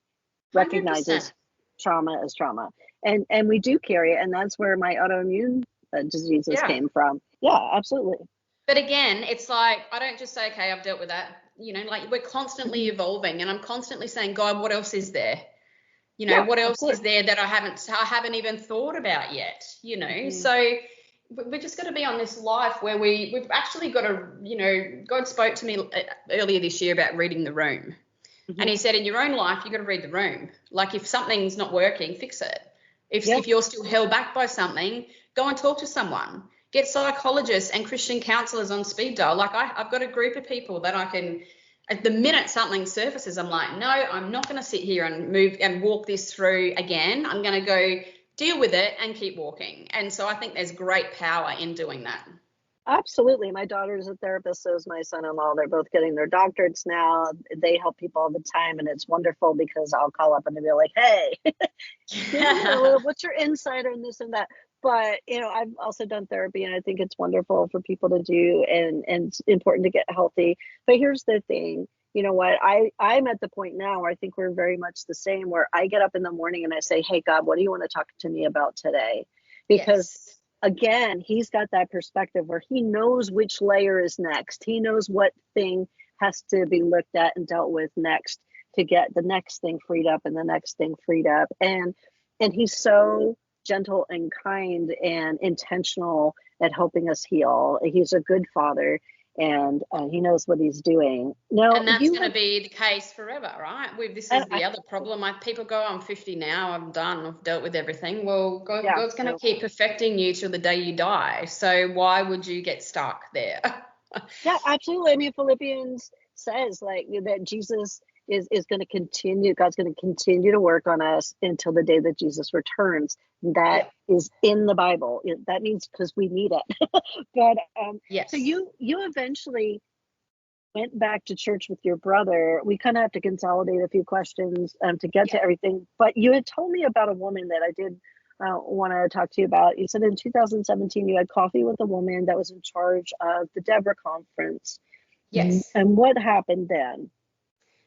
recognizes 100%. trauma as trauma. And we do carry it. And that's where my autoimmune diseases came from. Yeah, absolutely. But again, it's like, I don't just say, okay, I've dealt with that. You know, like, we're constantly evolving, and I'm constantly saying, God, what else is there? You know, what else is there that I haven't even thought about yet? You know, so we just got to be on this life where we've actually got to, you know, God spoke to me earlier this year about reading the room. And he said, in your own life, you've got to read the room. Like, if something's not working, fix it. If you're still held back by something, go and talk to someone. Get psychologists and Christian counselors on speed dial. Like, I've got a group of people that I can, at the minute something surfaces, I'm like, no, I'm not going to sit here and move and walk this through again. I'm going to go deal with it and keep walking. And so I think there's great power in doing that. Absolutely. My daughter's a therapist, so is my son-in-law. They're both getting their doctorates now. They help people all the time, and it's wonderful because I'll call up and they'll be like, hey, what's your insight on this and that? But, you know, I've also done therapy, and I think it's wonderful for people to do, and it's important to get healthy. But here's the thing. You know what? I'm at the point now where I think we're very much the same, where I get up in the morning and I say, hey, God, what do you want to talk to me about today? Because again, he's got that perspective where he knows which layer is next. He knows what thing has to be looked at and dealt with next to get the next thing freed up and the next thing freed up. And he's so gentle and kind and intentional at helping us heal. He's a good father, and he knows what he's doing. Now, and that's going to be the case forever, right? This is the other problem. People go, I'm 50 now, I'm done, I've dealt with everything. Well, God's going to keep perfecting you till the day you die. So why would you get stuck there? Yeah, absolutely. I mean, Philippians says like that Jesus is going to continue. God's going to continue to work on us until the day that Jesus returns. That is in the Bible. That means because we need it. But so you eventually went back to church with your brother. We kind of have to consolidate a few questions to get to everything. But you had told me about a woman that I did want to talk to you about. You said in 2017 you had coffee with a woman that was in charge of the Deborah conference. Yes. And what happened then?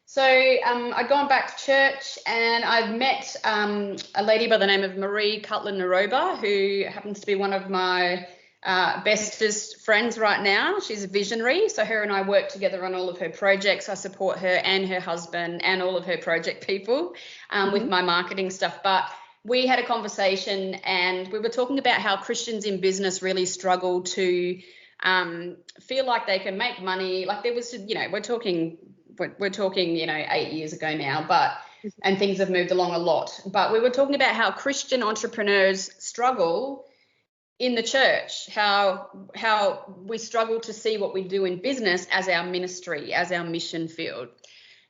So I'd gone back to church, and I've met a lady by the name of Marie Cutler-Naroba, who happens to be one of my bestest friends right now. She's a visionary, so her and I work together on all of her projects. I support her and her husband and all of her project people with my marketing stuff. But we had a conversation, and we were talking about how Christians in business really struggle to feel like they can make money. Like, there was, you know, we're talking we're talking, 8 years ago now, and things have moved along a lot. But we were talking about how Christian entrepreneurs struggle in the church, how we struggle to see what we do in business as our ministry, as our mission field.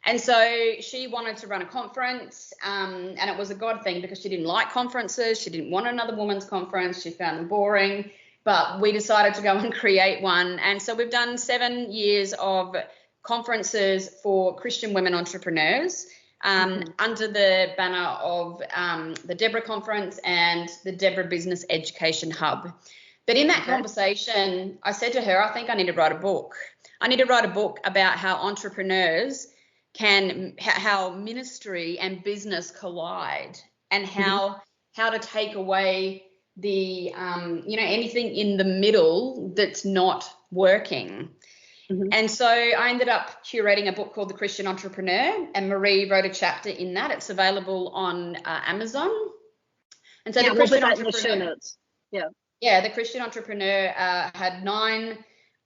And so she wanted to run a conference, and it was a God thing because she didn't like conferences. She didn't want another women's conference. She found them boring. But we decided to go and create one. And so we've done 7 years of conferences for Christian women entrepreneurs under the banner of the Deborah Conference and the Deborah Business Education Hub. But in that conversation, I said to her, I think I need to write a book. I need to write a book about how entrepreneurs how ministry and business collide, and how to take away the anything in the middle that's not working. And so I ended up curating a book called The Christian Entrepreneur, and Marie wrote a chapter in that. It's available on Amazon. And so the Christian Entrepreneur, in the show notes. The Christian Entrepreneur had 9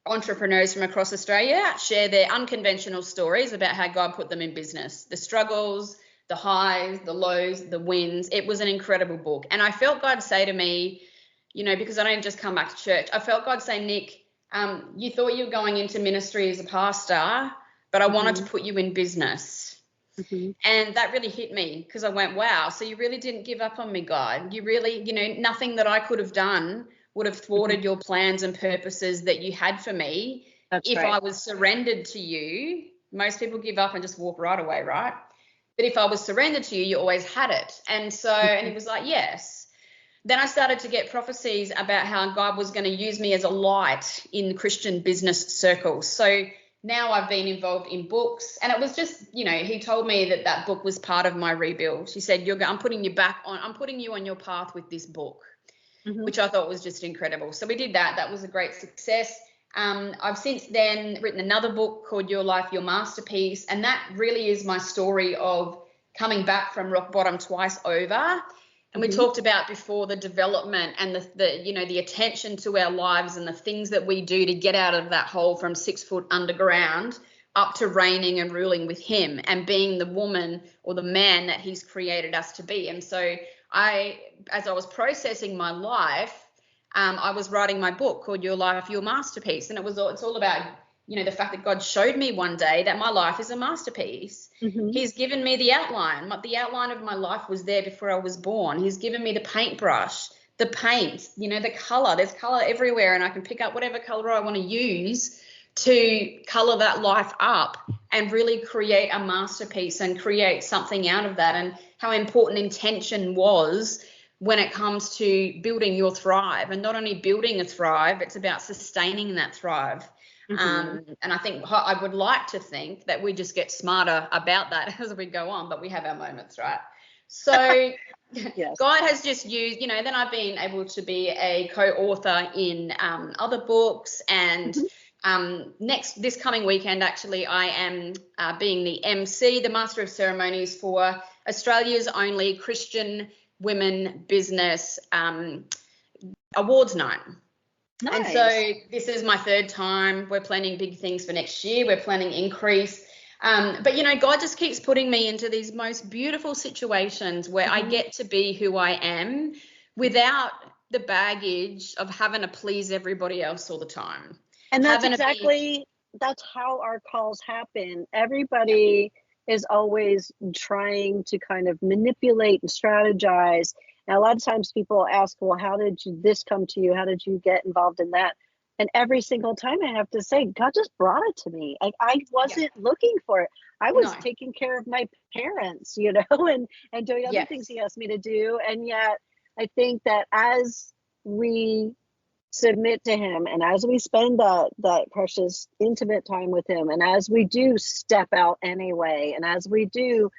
entrepreneurs from across Australia share their unconventional stories about how God put them in business, the struggles, the highs, the lows, the wins. It was an incredible book. And I felt God say to me, because I didn't just come back to church, I felt God say, Nic, you thought you were going into ministry as a pastor, but I wanted to put you in business. And that really hit me, because I went, wow, so you really didn't give up on me, God. You really, nothing that I could have done would have thwarted your plans and purposes that you had for me. If I was surrendered to you. Most people give up and just walk right away, right? But if I was surrendered to you, you always had it. And so, and he was like, yes. Then I started to get prophecies about how God was going to use me as a light in Christian business circles. So now I've been involved in books, and it was just, he told me that book was part of my rebuild. He said, I'm putting you on your path with this book, which I thought was just incredible. So we did that. That was a great success. I've since then written another book called Your Life, Your Masterpiece, and that really is my story of coming back from rock bottom twice over. And we talked about before the development and the attention to our lives and the things that we do to get out of that hole from 6 foot underground up to reigning and ruling with him and being the woman or the man that he's created us to be. And so as I was processing my life, I was writing my book called Your Life, Your Masterpiece. And it's all about, the fact that God showed me one day that my life is a masterpiece. He's given me the outline. The outline of my life was there before I was born. He's given me the paintbrush, the paint, the color. There's color everywhere, and I can pick up whatever color I want to use to color that life up and really create a masterpiece and create something out of that, and how important intention was when it comes to building your thrive. And not only building a thrive, it's about sustaining that thrive. And I think I would like to think that we just get smarter about that as we go on, but we have our moments, right? So yes. God has just used, then I've been able to be a co-author in other books, and this coming weekend, actually, I am being the MC, the Master of Ceremonies, for Australia's only Christian Women Business Awards night. Nice. And so this is my 3rd time. We're planning big things for next year. We're planning increase. But, God just keeps putting me into these most beautiful situations where I get to be who I am without the baggage of having to please everybody else all the time. And that's that's how our calls happen. Everybody is always trying to kind of manipulate and strategize. And a lot of times people ask, well, how did this come to you? How did you get involved in that? And every single time I have to say, God just brought it to me. I wasn't looking for it. I was taking care of my parents, and doing other things he asked me to do. And yet I think that as we submit to him, and as we spend that precious intimate time with him, and as we do step out anyway, and as we do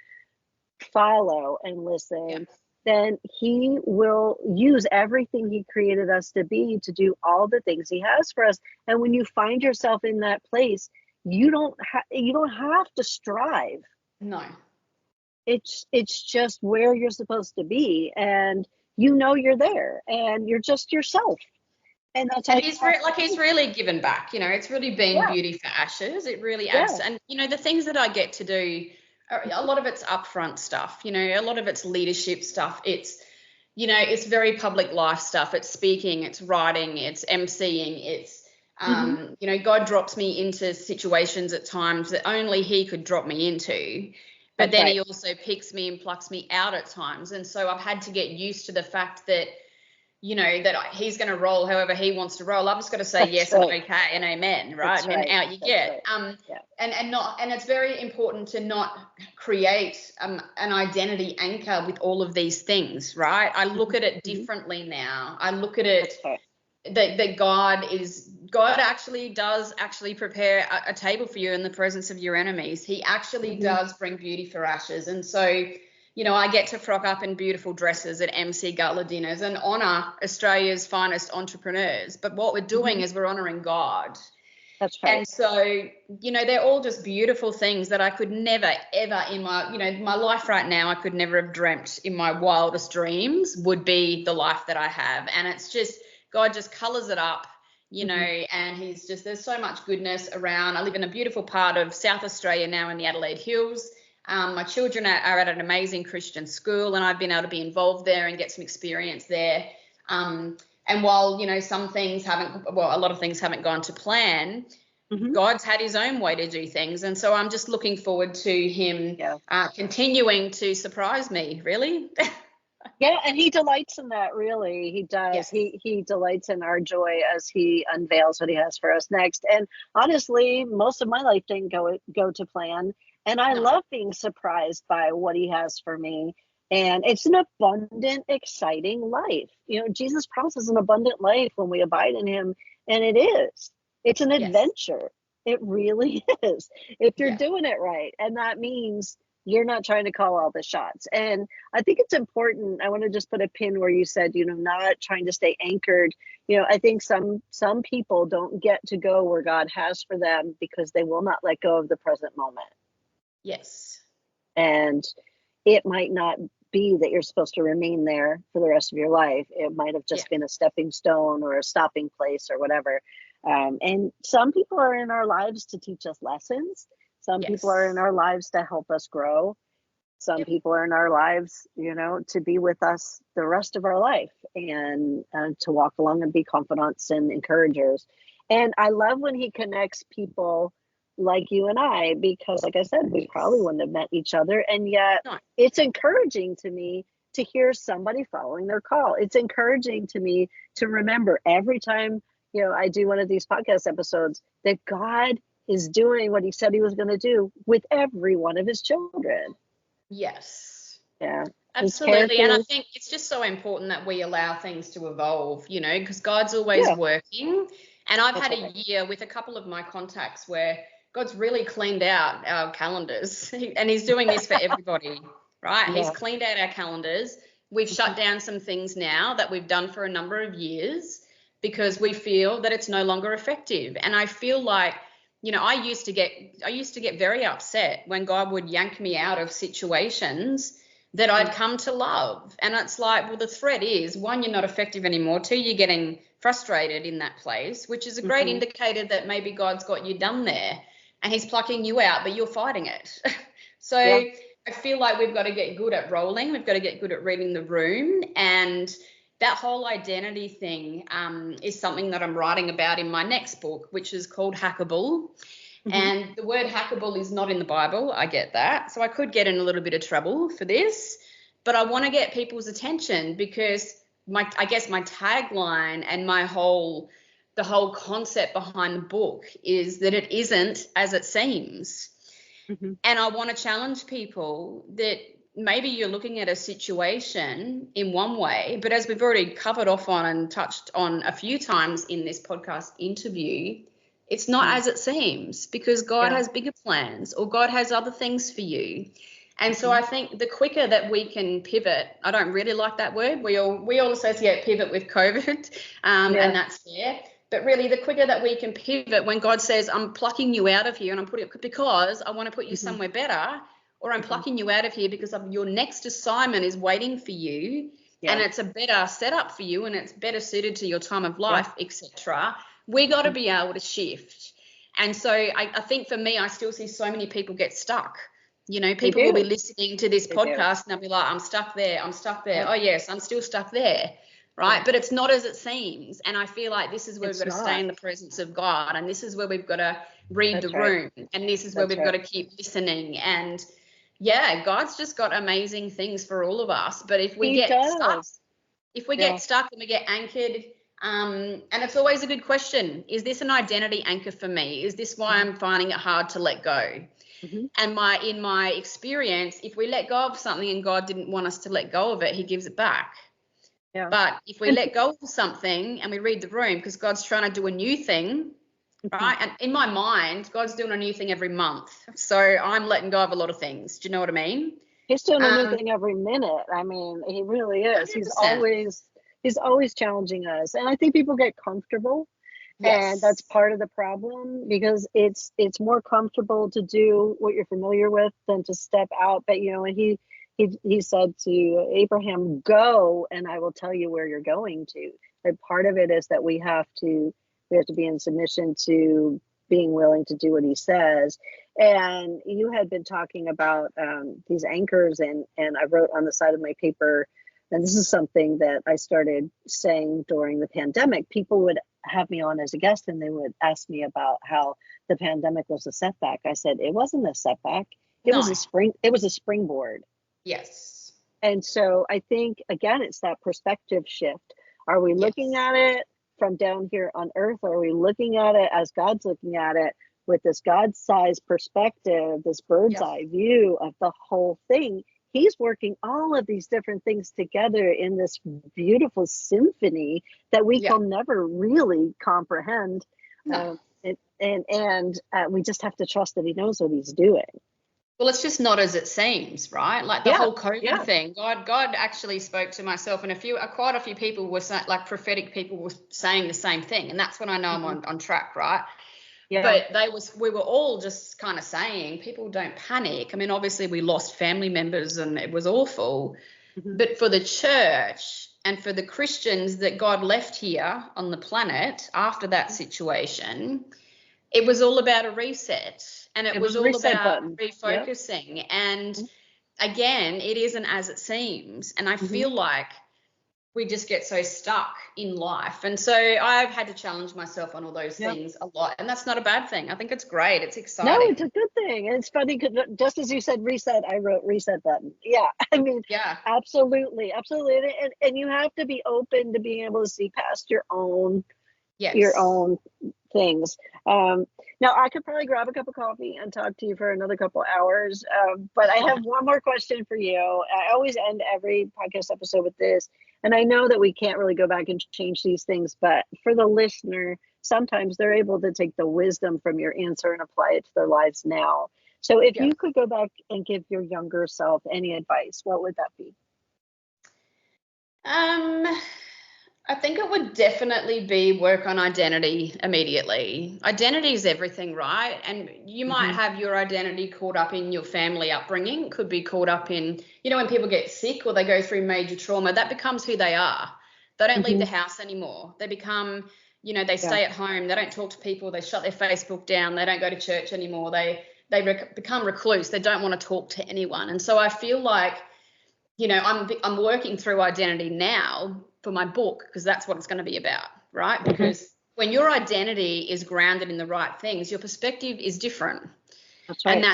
follow and listen, then he will use everything he created us to be to do all the things he has for us. And when you find yourself in that place, you don't have to strive. No. It's just where you're supposed to be, and you're there, and you're just yourself. And that's And he's really given back, it's really been yeah, beauty for ashes. It really yeah. adds. And, the things that I get to do, a lot of it's upfront stuff, a lot of it's leadership stuff. It's, it's very public life stuff. It's speaking, it's writing, it's emceeing, it's, God drops me into situations at times that only he could drop me into. But That's then right. he also picks me and plucks me out at times. And so I've had to get used to the fact that, that he's going to roll however he wants to roll. I've just got to say That's yes right. and okay and amen, right? That's And then right. out you That's get. right. Yeah. And it's very important to not create an identity anchor with all of these things, right? I look at it differently now. I look at it that God actually does prepare a table for you in the presence of your enemies. He actually does bring beauty for ashes. And so, I get to frock up in beautiful dresses at MC gala dinners and honor Australia's finest entrepreneurs. But what we're doing is we're honoring God. That's right. And so, they're all just beautiful things that I could never, ever in my life right now, I could never have dreamt in my wildest dreams would be the life that I have. And it's just, God just colors it up, and there's so much goodness around. I live in a beautiful part of South Australia now in the Adelaide Hills. My children are at an amazing Christian school, and I've been able to be involved there and get some experience there. And while, some things a lot of things haven't gone to plan, God's had his own way to do things. And so I'm just looking forward to him continuing to surprise me, really. Yeah, and he delights in that, really. He does. Yes. He delights in our joy as he unveils what he has for us next. And honestly, most of my life didn't go to plan. And I love being surprised by what he has for me. And it's an abundant, exciting life. Jesus promises an abundant life when we abide in him. And it is. It's an adventure. It really is. If you're doing it right. And that means you're not trying to call all the shots. And I think it's important. I want to just put a pin where you said, not trying to stay anchored. I think some people don't get to go where God has for them because they will not let go of the present moment. Yes. And it might not be that you're supposed to remain there for the rest of your life. It might have just been a stepping stone or a stopping place or whatever. And some people are in our lives to teach us lessons. Some people are in our lives to help us grow. Some people are in our lives, to be with us the rest of our life and to walk along and be confidants and encouragers. And I love when he connects people like you and I, because like I said, we probably wouldn't have met each other. And yet it's encouraging to me to hear somebody following their call. It's encouraging to me to remember every time, I do one of these podcast episodes that God is doing what he said he was going to do with every one of his children. Yes. Yeah. Absolutely. And I think it's just so important that we allow things to evolve, because God's always working. And I've had a year with a couple of my contacts where God's really cleaned out our calendars. And he's doing this for everybody, right? He's cleaned out our calendars. We've shut down some things now that we've done for a number of years because we feel that it's no longer effective. And I feel like, I used to get very upset when God would yank me out of situations that I'd come to love. And it's like, well, the threat is, one, you're not effective anymore. Two, you're getting frustrated in that place, which is a great indicator that maybe God's got you done there and he's plucking you out, but you're fighting it. So I feel like we've got to get good at rolling. We've got to get good at reading the room. And that whole identity thing is something that I'm writing about in my next book, which is called Hackable. And the word hackable is not in the Bible. I get that. So I could get in a little bit of trouble for this. But I want to get people's attention because I guess my tagline and the whole concept behind the book is that it isn't as it seems. And I want to challenge people that maybe you're looking at a situation in one way, but as we've already covered off on and touched on a few times in this podcast interview, it's not as it seems because God has bigger plans or God has other things for you. And so I think the quicker that we can pivot, I don't really like that word. We all associate pivot with COVID, and that's fair. But really, the quicker that we can pivot when God says, I'm plucking you out of here and I'm putting it because I want to put you somewhere better, or I'm plucking you out of here because your next assignment is waiting for you. and it's a better setup for you and it's better suited to your time of life, etc. We got to be able to shift. And so I think for me, I still see so many people get stuck. You know, people will be listening to this podcast and they'll be like, I'm stuck there. I'm stuck there. Oh, yes, I'm still stuck there. Right. But it's not as it seems. And I feel like this is where we've got to stay in the presence of God. And this is where we've got to read the room. And this is where we've got to keep listening. And God's just got amazing things for all of us. But if we get stuck and we get anchored, and it's always a good question, is this an identity anchor for me? Is this why I'm finding it hard to let go? And in my experience, if we let go of something and God didn't want us to let go of it, he gives it back. Yeah. But if we let go of something and we read the room, because God's trying to do a new thing, right? And in my mind, God's doing a new thing every month. So I'm letting go of a lot of things. Do you know what I mean? He's doing a new thing every minute. I mean, he really is. 100%. He's always challenging us. And I think people get comfortable. Yes. And that's part of the problem, because it's more comfortable to do what you're familiar with than to step out. But, you know, and he said to Abraham, go and I will tell you where you're going to. But part of it is that we have to be in submission to being willing to do what he says. And you had been talking about these anchors, and I wrote on the side of my paper, and this is something that I started saying during the pandemic. People would have me on as a guest and they would ask me about how the pandemic was a setback. I said, it wasn't a setback. It was a springboard. Yes. And so I think, again, it's that perspective shift. Are we looking at it from down here on earth, or are we looking at it as God's looking at it with this God-sized perspective, this bird's eye view of the whole thing? He's working all of these different things together in this beautiful symphony that we can never really comprehend. No. And we just have to trust that he knows what he's doing. Well, it's just not as it seems, right? Like the whole COVID thing. God actually spoke to myself, and quite a few people were saying, like prophetic people were saying the same thing, and that's when I know I'm on track, right? Yeah. But we were all just kind of saying, people don't panic. I mean, obviously we lost family members and it was awful. But for the church and for the Christians that God left here on the planet after that situation, it was all about a reset, and it was all about refocusing. Yep. And again, it isn't as it seems. And I feel like we just get so stuck in life. And so I've had to challenge myself on all those things a lot. And that's not a bad thing. I think it's great. It's exciting. No, it's a good thing. And it's funny because just as you said reset, I wrote reset button. Yeah. I mean, absolutely. Absolutely. And you have to be open to being able to see past your own things. Now, I could probably grab a cup of coffee and talk to you for another couple of hours. But I have one more question for you. I always end every podcast episode with this. And I know that we can't really go back and change these things, but for the listener, sometimes they're able to take the wisdom from your answer and apply it to their lives now. So if you could go back and give your younger self any advice, what would that be? I think it would definitely be work on identity immediately. Identity is everything, right? And you might have your identity caught up in your family upbringing. It could be caught up in, you know, when people get sick or they go through major trauma, that becomes who they are. They don't leave the house anymore. They become, you know, they stay at home. They don't talk to people. They shut their Facebook down. They don't go to church anymore. They become recluse. They don't want to talk to anyone. And so I feel like, you know, I'm working through identity now for my book, because that's what it's going to be about, right? Because when your identity is grounded in the right things, your perspective is different. That's right. And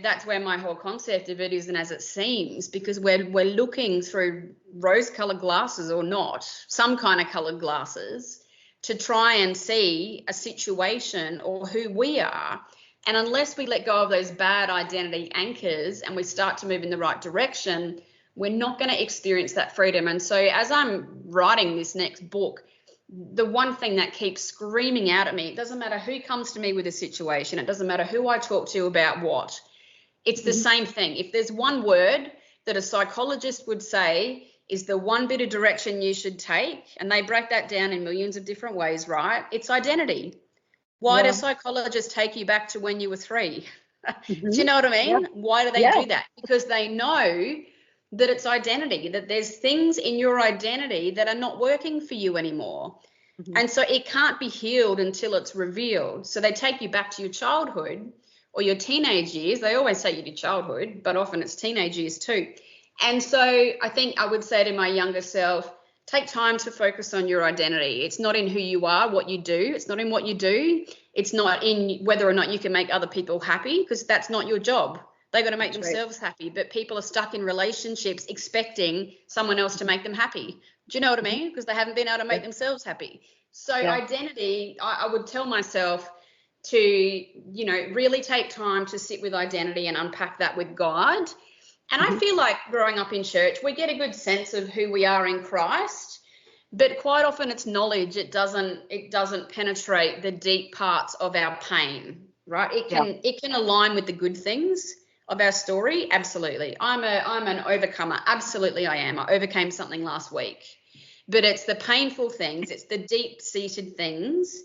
that's where my whole concept of it isn't as it seems, because we're looking through rose-colored glasses, or not, some kind of colored glasses, to try and see a situation or who we are. And unless we let go of those bad identity anchors and we start to move in the right direction, we're not going to experience that freedom. And so as I'm writing this next book, the one thing that keeps screaming out at me, it doesn't matter who comes to me with a situation, it doesn't matter who I talk to about what, it's the same thing. If there's one word that a psychologist would say is the one bit of direction you should take, and they break that down in millions of different ways, right? It's identity. Why do psychologists take you back to when you were 3? Do you know what I mean? Why do they do that? Because they know that it's identity, that there's things in your identity that are not working for you anymore. Mm-hmm. And so it can't be healed until it's revealed. So they take you back to your childhood or your teenage years. They always say you did childhood, but often it's teenage years too. And so I think I would say to my younger self, take time to focus on your identity. It's not in who you are, what you do. It's not in what you do. It's not in whether or not you can make other people happy, because that's not your job. They've got to make themselves happy. But people are stuck in relationships expecting someone else to make them happy. Do you know what I mean? Because they haven't been able to make themselves happy. So identity, I would tell myself to, really take time to sit with identity and unpack that with God. And I feel like growing up in church, we get a good sense of who we are in Christ, but quite often it's knowledge. It doesn't penetrate the deep parts of our pain, right? It can align with the good things of our story. Absolutely. I'm an overcomer. Absolutely I am. I overcame something last week. But it's the painful things, it's the deep-seated things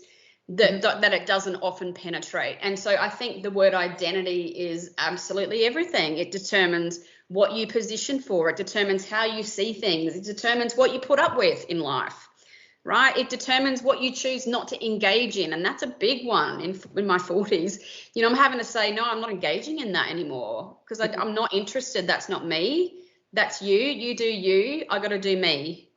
that it doesn't often penetrate. And so I think the word identity is absolutely everything. It determines what you position for. It determines how you see things. It determines what you put up with in life, right? It determines what you choose not to engage in. And that's a big one in my 40s. I'm having to say, no, I'm not engaging in that anymore because I'm not interested. That's not me. That's you. You do you. I got to do me.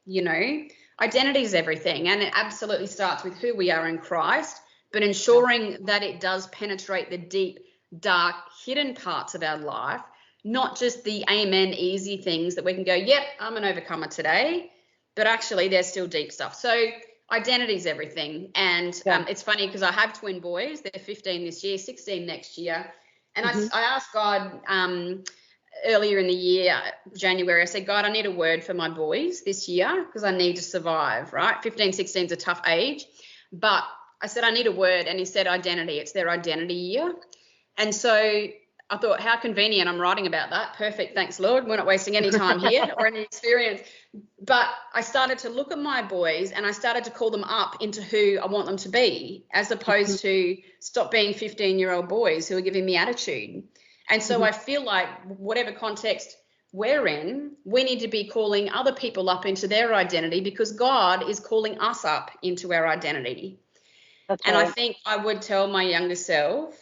Identity is everything, and it absolutely starts with who we are in Christ, but ensuring that it does penetrate the deep, dark, hidden parts of our life, not just the amen easy things that we can go, yep, I'm an overcomer today, but actually there's still deep stuff. So identity is everything. And it's funny because I have twin boys. They're 15 this year, 16 next year. And I asked God earlier in the year, January, I said, God, I need a word for my boys this year because I need to survive, right? 15, 16 is a tough age. But I said, I need a word. And he said, identity. It's their identity year. And so I thought, how convenient. I'm writing about that. Perfect. Thanks, Lord. We're not wasting any time here or any experience. But I started to look at my boys and I started to call them up into who I want them to be, as opposed to stop being 15-year-old boys who are giving me attitude. And so I feel like whatever context we're in, we need to be calling other people up into their identity because God is calling us up into our identity. And I think I would tell my younger self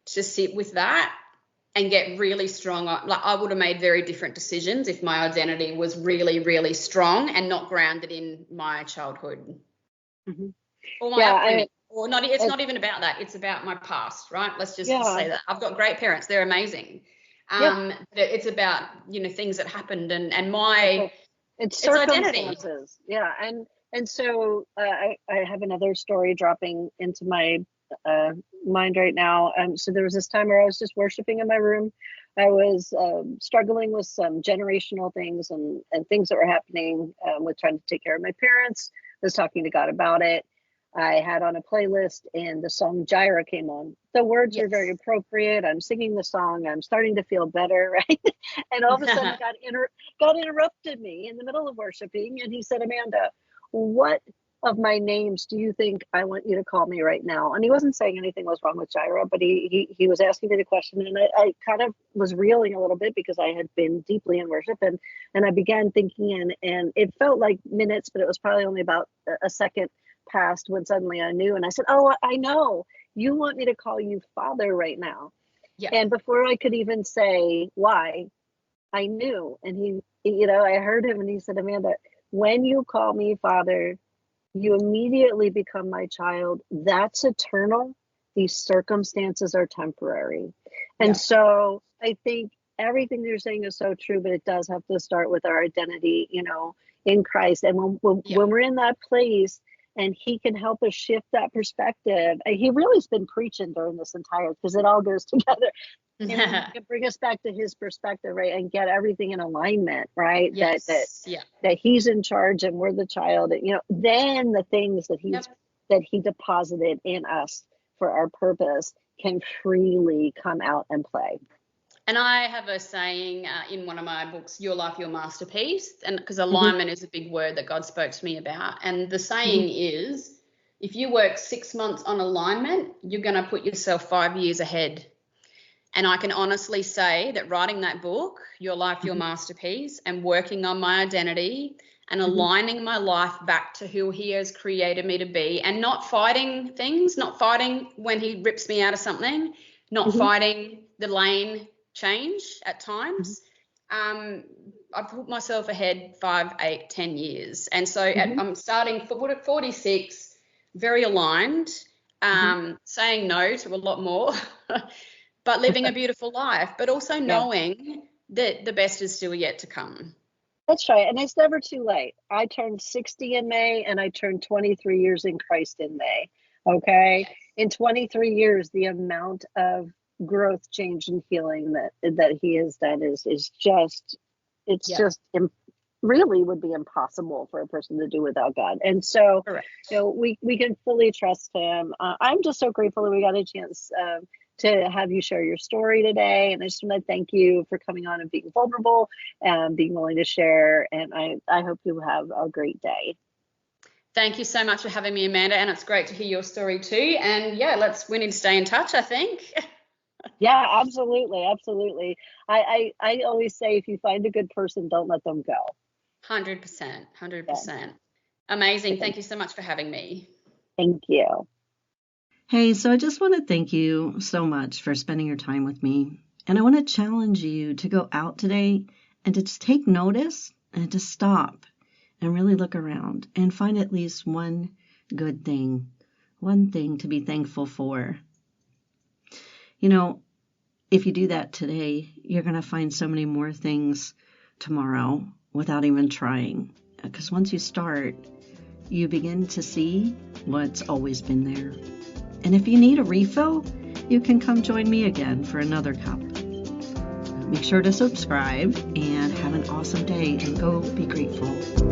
to sit with that and get really strong. Like I would have made very different decisions if my identity was really, really strong and not grounded in my childhood. Or my upbringing. Or not, it's not even about that. It's about my past, right? Let's just say that. I've got great parents. They're amazing. But it's about, things that happened and my it's identity. Yeah. And so I have another story dropping into my mind right now. So there was this time where I was just worshiping in my room. I was struggling with some generational things and things that were happening with trying to take care of my parents. I was talking to God about it. I had on a playlist and the song Gyra came on. The words were very appropriate. I'm singing the song. I'm starting to feel better, right? And all of a sudden God interrupted me in the middle of worshiping. And he said, Amanda, what of my names do you think I want you to call me right now? And he wasn't saying anything was wrong with Gyra, but he was asking me the question. And I kind of was reeling a little bit because I had been deeply in worship. And I began thinking, and it felt like minutes, but it was probably only about a second passed when suddenly I knew. And I said, oh, I know. You want me to call you Father right now. Yeah. And before I could even say why, I knew. And he, I heard him and he said, Amanda, when you call me Father, you immediately become my child. That's eternal. These circumstances are temporary. And so I think everything you're saying is so true, but it does have to start with our identity, in Christ. And when we're in that place, and he can help us shift that perspective. He really has been preaching during this entire, because it all goes together. And he can bring us back to his perspective, right? And get everything in alignment, right? Yes. That he's in charge and we're the child. Then the things that he deposited in us for our purpose can freely come out and play. And I have a saying in one of my books, Your Life, Your Masterpiece, and because alignment is a big word that God spoke to me about. And the saying is, if you work 6 months on alignment, you're going to put yourself 5 years ahead. And I can honestly say that writing that book, Your Life, Your Masterpiece, and working on my identity and aligning my life back to who he has created me to be, and not fighting things, not fighting when he rips me out of something, not fighting the lane change at times. I put myself ahead 5, 8, 10 years. And so I'm starting at 46, very aligned, saying no to a lot more, but living a beautiful life, but also knowing that the best is still yet to come. That's right. And it's never too late. I turned 60 in May, and I turned 23 years in Christ in May. Okay. In 23 years, the amount of growth, change, and healing that he has done is just, it's just really would be impossible for a person to do without God. And so, you know, we can fully trust him. I'm just so grateful that we got a chance to have you share your story today. And I just want to thank you for coming on and being vulnerable and being willing to share. And I hope you have a great day. Thank you so much for having me, Amanda. And it's great to hear your story too. And we need to stay in touch, I think. Yeah, absolutely. Absolutely. I always say, if you find a good person, don't let them go. 100%. 100%. Amazing. Thank you so much for having me. Thank you. Hey, so I just want to thank you so much for spending your time with me. And I want to challenge you to go out today and to just take notice and to stop and really look around and find at least one good thing, one thing to be thankful for. You know, if you do that today, you're going to find so many more things tomorrow without even trying. Because once you start, you begin to see what's always been there. And if you need a refill, you can come join me again for another cup. Make sure to subscribe and have an awesome day, and go be grateful.